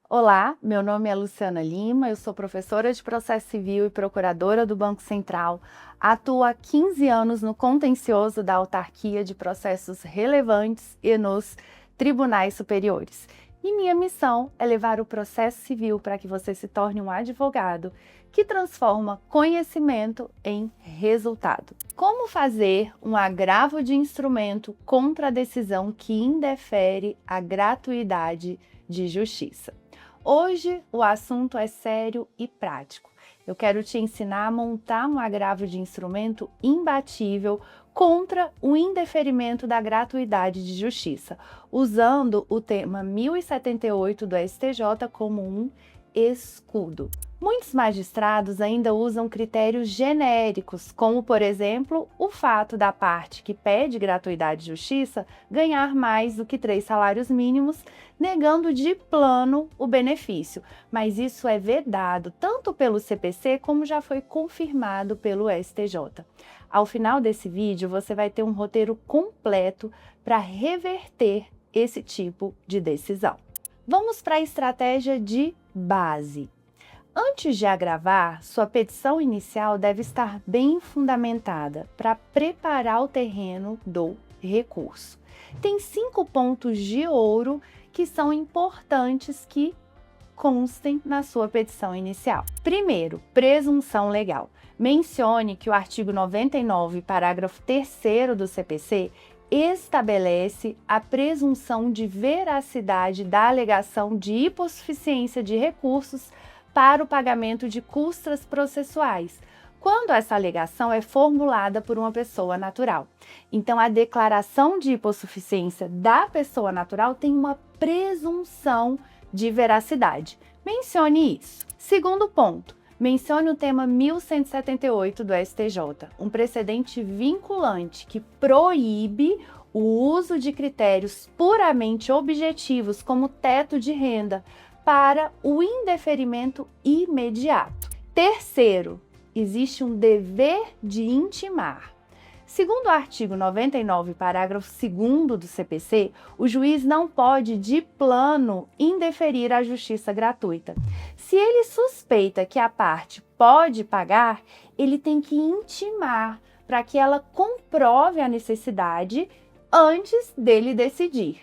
Olá, meu nome é Luciana Lima, eu sou professora de Processo Civil e procuradora do Banco Central. Atuo há 15 anos no contencioso da autarquia de processos relevantes e nos tribunais superiores. E minha missão é levar o processo civil para que você se torne um advogado que transforma conhecimento em resultado. Como fazer um agravo de instrumento contra a decisão que indefere a gratuidade de justiça? Hoje o assunto é sério e prático. Eu quero te ensinar a montar um agravo de instrumento imbatível contra o indeferimento da gratuidade de justiça, usando o tema 1078 do STJ como um escudo. Muitos magistrados ainda usam critérios genéricos, como, por exemplo, o fato da parte que pede gratuidade de justiça ganhar mais do que 3 salários mínimos, negando de plano o benefício. Mas isso é vedado tanto pelo CPC como já foi confirmado pelo STJ. Ao final desse vídeo, você vai ter um roteiro completo para reverter esse tipo de decisão. Vamos para a estratégia de base. Antes de agravar, sua petição inicial deve estar bem fundamentada para preparar o terreno do recurso. Tem 5 pontos de ouro que são importantes que constem na sua petição inicial. Primeiro, presunção legal. Mencione que o artigo 99, parágrafo 3º do CPC estabelece a presunção de veracidade da alegação de hipossuficiência de recursos para o pagamento de custas processuais, quando essa alegação é formulada por uma pessoa natural. Então, a declaração de hipossuficiência da pessoa natural tem uma presunção de veracidade. Mencione isso. Segundo ponto, mencione o tema 1178 do STJ, um precedente vinculante que proíbe o uso de critérios puramente objetivos como teto de renda para o indeferimento imediato. Terceiro, existe um dever de intimar. Segundo o artigo 99, parágrafo 2º do CPC, o juiz não pode, de plano, indeferir a justiça gratuita. Se ele suspeita que a parte pode pagar, ele tem que intimar para que ela comprove a necessidade antes dele decidir.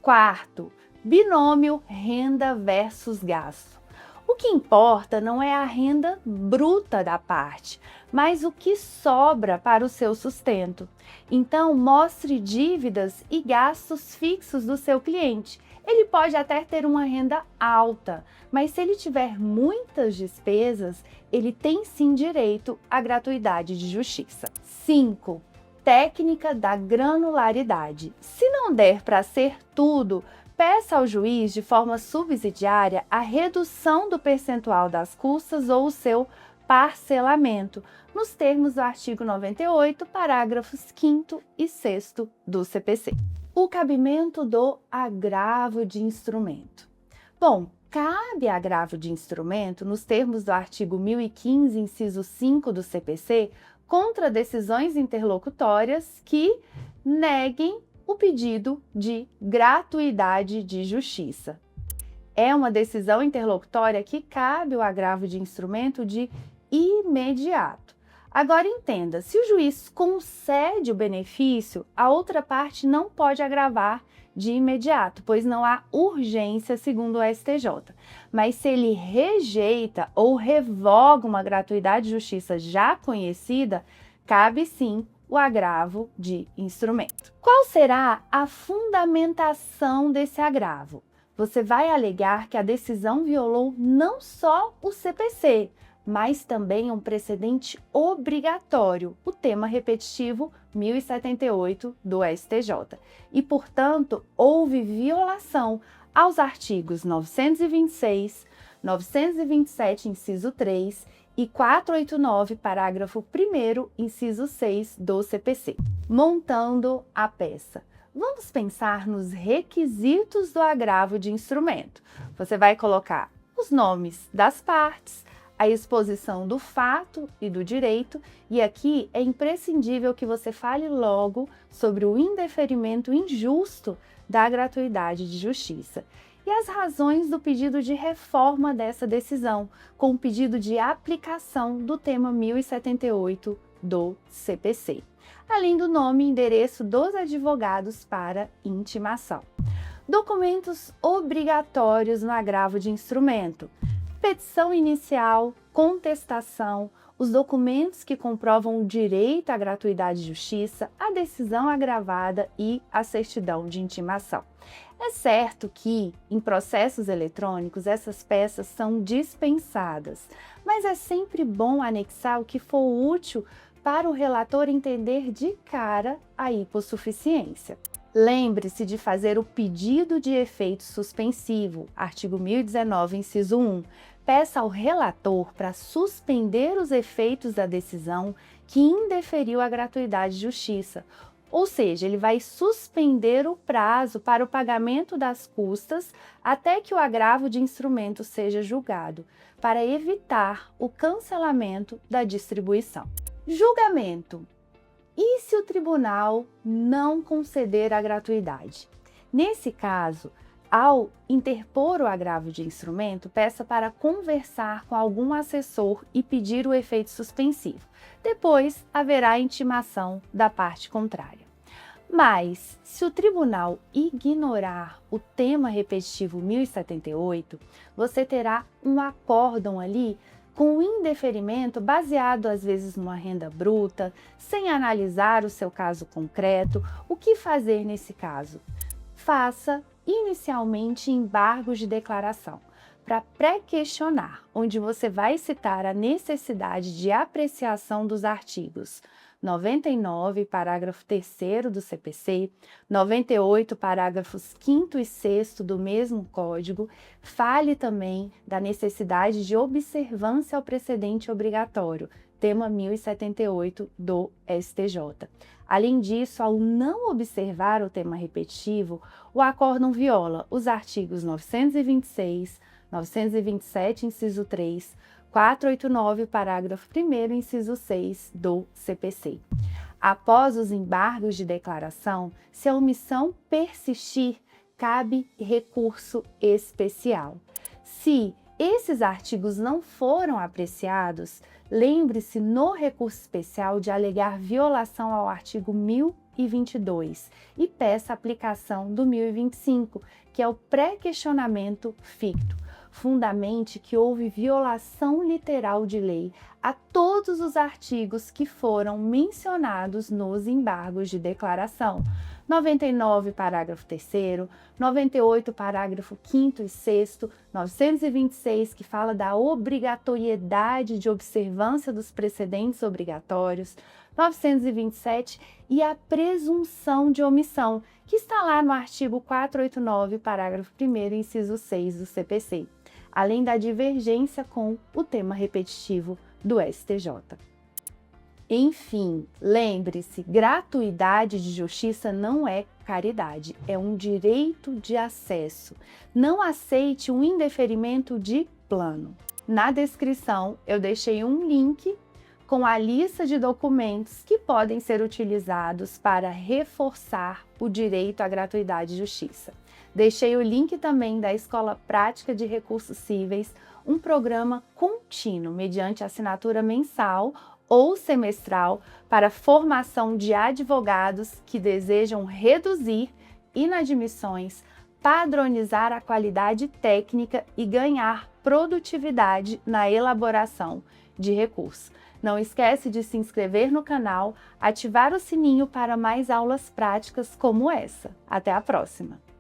Quarto, binômio renda versus gasto. O que importa não é a renda bruta da parte, mas o que sobra para o seu sustento. Então, mostre dívidas e gastos fixos do seu cliente. Ele pode até ter uma renda alta, mas se ele tiver muitas despesas, ele tem sim direito à gratuidade de justiça. 5. Técnica da granularidade. Se não der para ser tudo, peça ao juiz, de forma subsidiária, a redução do percentual das custas ou o seu parcelamento, nos termos do artigo 98, parágrafos 5º e 6º do CPC. O cabimento do agravo de instrumento. Bom, cabe agravo de instrumento, nos termos do artigo 1015, inciso 5 do CPC, contra decisões interlocutórias que neguem o pedido de gratuidade de justiça. É uma decisão interlocutória que cabe o agravo de instrumento de imediato. Agora entenda, se o juiz concede o benefício, a outra parte não pode agravar de imediato, pois não há urgência segundo o STJ. Mas se ele rejeita ou revoga uma gratuidade de justiça já conhecida, cabe sim o agravo de instrumento. Qual será a fundamentação desse agravo? Você vai alegar que a decisão violou não só o CPC, mas também um precedente obrigatório, o tema repetitivo 1078 do STJ. E, portanto, houve violação aos artigos 926, 927, inciso 3 e 489, parágrafo 1º, inciso 6 do CPC. Montando a peça. Vamos pensar nos requisitos do agravo de instrumento. Você vai colocar os nomes das partes, a exposição do fato e do direito, e aqui é imprescindível que você fale logo sobre o indeferimento injusto da gratuidade de justiça. e as razões do pedido de reforma dessa decisão, com o pedido de aplicação do tema 1078 do CPC, além do nome e endereço dos advogados para intimação. Documentos obrigatórios no agravo de instrumento: petição inicial, contestação, os documentos que comprovam o direito à gratuidade de justiça, a decisão agravada e a certidão de intimação. É certo que, em processos eletrônicos, essas peças são dispensadas, mas é sempre bom anexar o que for útil para o relator entender de cara a hipossuficiência. Lembre-se de fazer o pedido de efeito suspensivo, artigo 1019, inciso 1. Peça ao relator para suspender os efeitos da decisão que indeferiu a gratuidade de justiça, ou seja, ele vai suspender o prazo para o pagamento das custas até que o agravo de instrumento seja julgado, para evitar o cancelamento da distribuição. Julgamento. E se o tribunal não conceder a gratuidade? Nesse caso, ao interpor o agravo de instrumento, peça para conversar com algum assessor e pedir o efeito suspensivo. Depois, haverá a intimação da parte contrária. Mas, se o tribunal ignorar o tema repetitivo 1078, você terá um acórdão ali com o indeferimento baseado às vezes numa renda bruta, sem analisar o seu caso concreto. O que fazer nesse caso? Faça inicialmente embargos de declaração para pré-questionar, onde você vai citar a necessidade de apreciação dos artigos 99, parágrafo 3º do CPC, 98, parágrafos 5º e 6º do mesmo Código. Fale também da necessidade de observância ao precedente obrigatório, tema 1078 do STJ. Além disso, ao não observar o tema repetitivo, o acórdão viola os artigos 926, 927, inciso 3, 489, parágrafo 1º, inciso 6 do CPC. Após os embargos de declaração, se a omissão persistir, cabe recurso especial. Se esses artigos não foram apreciados, lembre-se no recurso especial de alegar violação ao artigo 1022 e peça a aplicação do 1025, que é o pré-questionamento ficto. Fundamente que houve violação literal de lei a todos os artigos que foram mencionados nos embargos de declaração. 99, parágrafo 3º, 98, parágrafo 5º e 6º, 926, que fala da obrigatoriedade de observância dos precedentes obrigatórios, 927 e a presunção de omissão, que está lá no artigo 489, parágrafo 1º, inciso 6 do CPC, além da divergência com o tema repetitivo do STJ. Enfim, lembre-se, gratuidade de justiça não é caridade, é um direito de acesso. Não aceite um indeferimento de plano. Na descrição eu deixei um link com a lista de documentos que podem ser utilizados para reforçar o direito à gratuidade de justiça. Deixei o link também da Escola Prática de Recursos Cíveis, um programa contínuo mediante assinatura mensal ou semestral para formação de advogados que desejam reduzir inadmissões, padronizar a qualidade técnica e ganhar produtividade na elaboração de recursos. Não esquece de se inscrever no canal, ativar o sininho para mais aulas práticas como essa. Até a próxima!